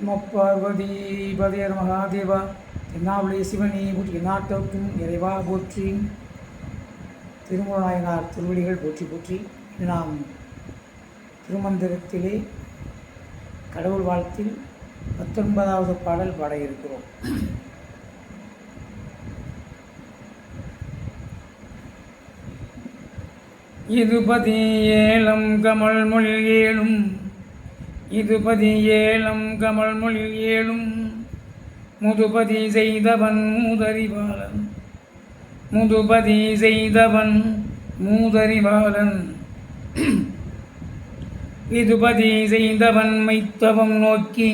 நம பார்வதி பதையர் மகாதேவா. தென்னாவுடைய சிவனே போற்றி, நாட்டோக்கும் இறைவா போற்றி. திருமுருகநாயனார் திருவடிகள் போற்றி போற்றி. நாம் திருமந்திரத்திலே கடவுள் வாழ்த்தில் 19வது பாடல் பாட இருக்கிறோம். இதுபதி ஏலம் கமல் மொழி ஏழும், இதுபதி ஏலம் கமல் மொழி ஏழும், முதுபதி செய்தவன் மூதறிவாளன், முதுபதி செய்தவன் மூதறிவாளன், விதுபதி செய்தவன் மைத்தவம் நோக்கி,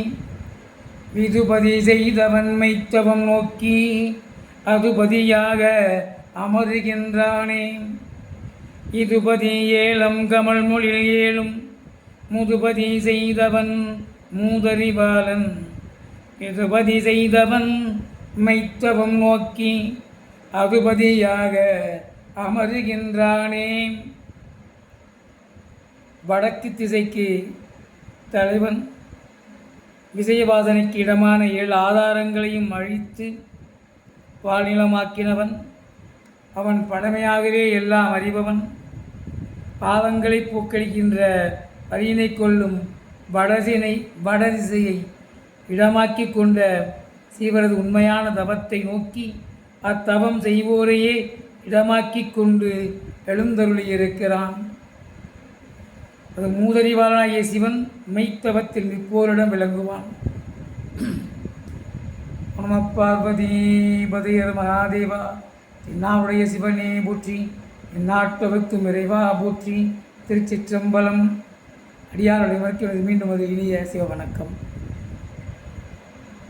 விதுபதி செய்தவன் மைத்தவம் நோக்கி அதுபதியாக அமருகின்றானே. இதுபதி ஏலம் கமல் மொழி ஏழும், முதுபதி செய்தவன் மூதறிவாளன், இதுபதி செய்தவன் மைத்தவம் நோக்கி அதுபதியாக அமருகின்றானே. வடக்கு திசைக்கு தலைவன், விஜயவாதனைக்கு இடமான 7 ஆதாரங்களையும் அழித்து பால்நிலமாக்கினவன். அவன் பழமையாகவே எல்லாம் அறிபவன். பாவங்களை போக்கடிக்கின்ற அரியணை கொள்ளும் வடதிசையை இடமாக்கி கொண்ட சீவரது உண்மையான தவத்தை நோக்கி அத்தவம் செய்வோரையே இடமாக்கி கொண்டு எழுந்தருளியிருக்கிறான். அது மூதறிவாளனாகிய சிவன் மெய்த்தவத்தில் நிற்போரிடம் விளங்குவான். நம பார்வதி பதையர் மகாதேவா. தென்னாவுடைய சிவனே போற்றி, எந்நாட்டவர்க்கும் இறைவா போற்றி. திருச்சிற்றம்பலம். அடியாருடைய மறுக்கிறது மீண்டும் ஒரு இனிய சிவ வணக்கம்.